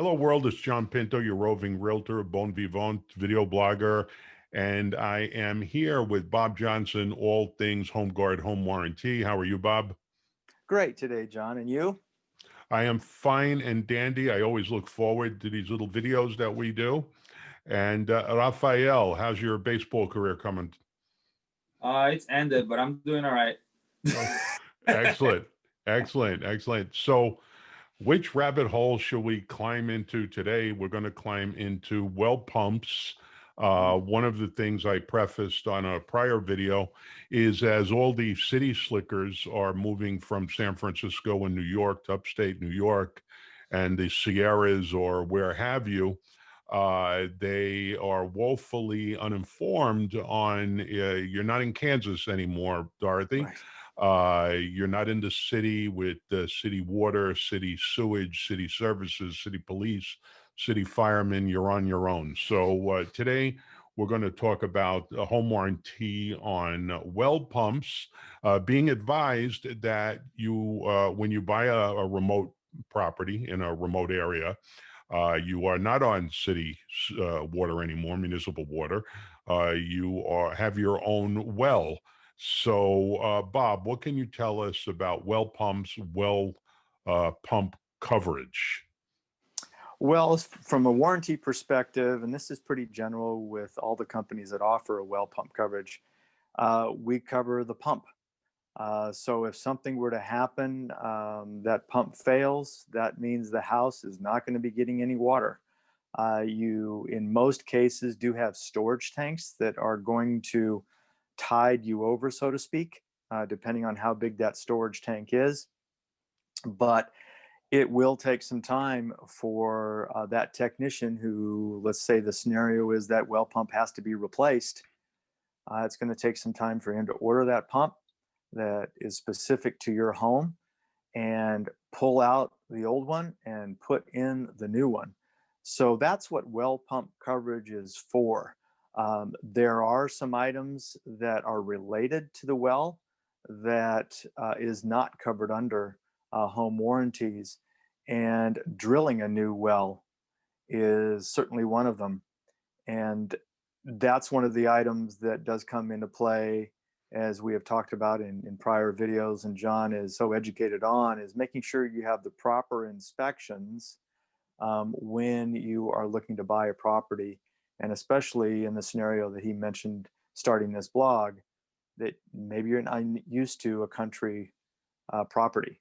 Hello, world. It's John Pinto, your roving realtor, bon vivant, video blogger, and I am here with Bob Johnson, all things Home Guard, Home Warranty. How are you, Bob? Great today, John. And you? I am fine and dandy. I always look forward to these little videos that we do. And Rafael, how's your baseball career coming? It's ended, but I'm doing all right. Oh, excellent, excellent, excellent. So, which rabbit hole should we climb into today? We're going to climb into well pumps. One of the things I prefaced on a prior video is as all the city slickers are moving from San Francisco and New York to upstate New York and the Sierras or where have you, they are woefully uninformed on you're not in Kansas anymore, Dorothy. Right. You're not in the city with city water, city sewage, city services, city police, city firemen. You're on your own. So today we're going to talk about a home warranty on well pumps. Being advised that you, when you buy a remote property in a remote area, you are not on city water anymore, municipal water. You have your own well. So, Bob, what can you tell us about well pumps, well pump coverage? Well, from a warranty perspective, and this is pretty general with all the companies that offer a well pump coverage, we cover the pump. So if something were to happen, that pump fails, that means the house is not going to be getting any water. You, in most cases, do have storage tanks that are going to tide you over, so to speak, depending on how big that storage tank is. But it will take some time for that technician who, let's say the scenario is that well pump has to be replaced. It's going to take some time for him to order that pump that is specific to your home and pull out the old one and put in the new one. So that's what well pump coverage is for. There are some items that are related to the well that is not covered under home warranties, and drilling a new well is certainly one of them. And that's one of the items that does come into play, as we have talked about in prior videos, and John is so educated on, is making sure you have the proper inspections when you are looking to buy a property. And especially in the scenario that he mentioned starting this blog, that maybe you're not used to a country property.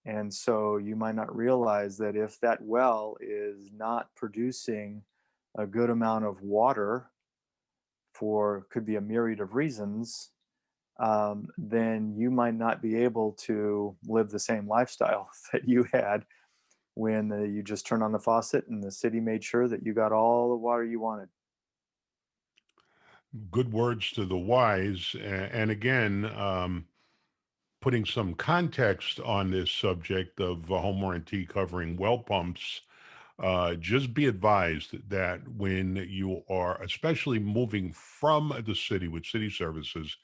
And so you might not realize that if that well is not producing a good amount of water for could be a myriad of reasons, then you might not be able to live the same lifestyle that you had when you just turned on the faucet and the city made sure that you got all the water you wanted. Good words to the wise. And again, putting some context on this subject of home warranty covering well pumps, just be advised that when you are, especially moving from the city with city services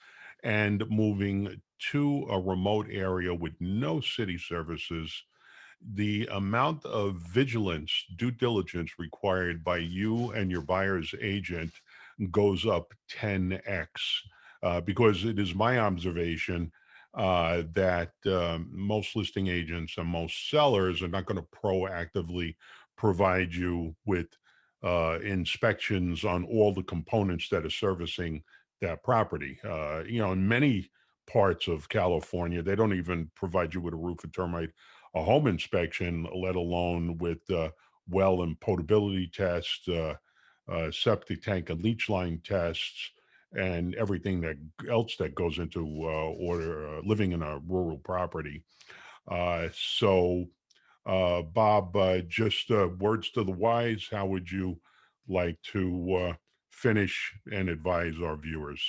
and moving to a remote area with no city services, the amount of vigilance, due diligence required by you and your buyer's agent goes up 10x. Because it is my observation that most listing agents and most sellers are not going to proactively provide you with inspections on all the components that are servicing that property. In many parts of California, they don't even provide you with a roof and termite, a home inspection, let alone with well and potability tests, septic tank and leach line tests, and everything that else that goes into order living in a rural property. So, Bob, just words to the wise. How would you like to finish and advise our viewers?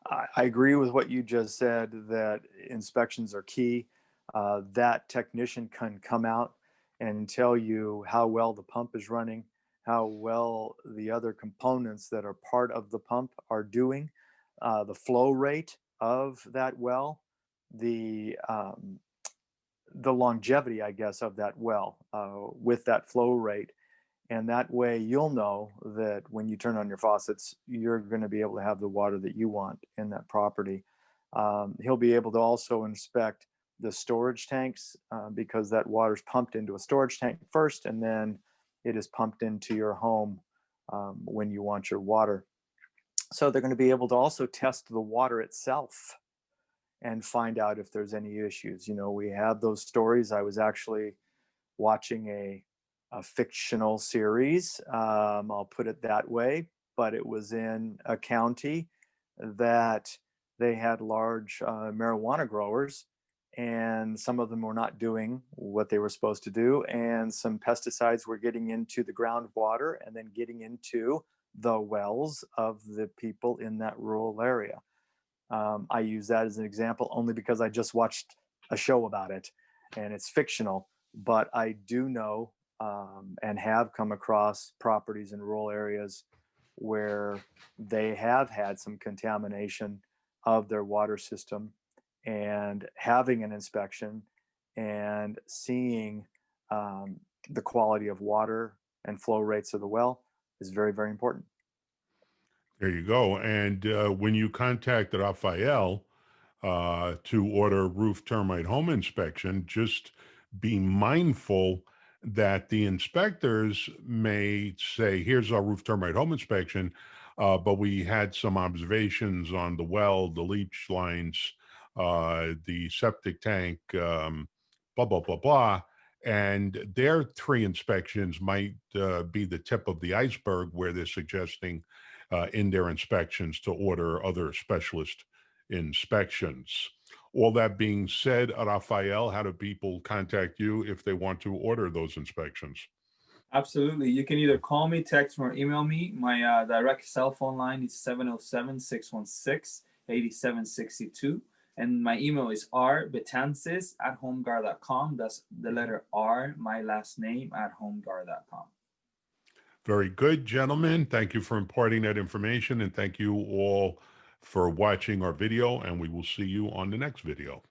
I agree with what you just said, that inspections are key. That technician can come out and tell you how well the pump is running, how well the other components that are part of the pump are doing, the flow rate of that well, the the longevity, I guess, of that well with that flow rate. And that way you'll know that when you turn on your faucets, you're going to be able to have the water that you want in that property. He'll be able to also inspect the storage tanks because that water's pumped into a storage tank first, and then it is pumped into your home when you want your water. So they're going to be able to also test the water itself and find out if there's any issues. You know, we have those stories. I was actually watching a fictional series, I'll put it that way, but it was in a county that they had large marijuana growers, and some of them were not doing what they were supposed to do, and some pesticides were getting into the groundwater and then getting into the wells of the people in that rural area. I use that as an example only because I just watched a show about it, and it's fictional, but I do know and have come across properties in rural areas where they have had some contamination of their water system, and having an inspection and seeing the quality of water and flow rates of the well is very, very important. There you go. And when you contact Rafael to order roof termite home inspection, just be mindful that the inspectors may say, here's our roof termite home inspection, but we had some observations on the well, the leach lines, the septic tank, blah, blah, blah, blah. And their three inspections might be the tip of the iceberg where they're suggesting in their inspections to order other specialist inspections. All that being said, Rafael, how do people contact you if they want to order those inspections? Absolutely. You can either call me, text me, or email me. My direct cell phone line is 707-616-8762. And my email is rbetances@homeguard.com. That's the letter R, my last name, @homeguard.com. Very good, gentlemen. Thank you for imparting that information, and thank you all for watching our video, and we will see you on the next video.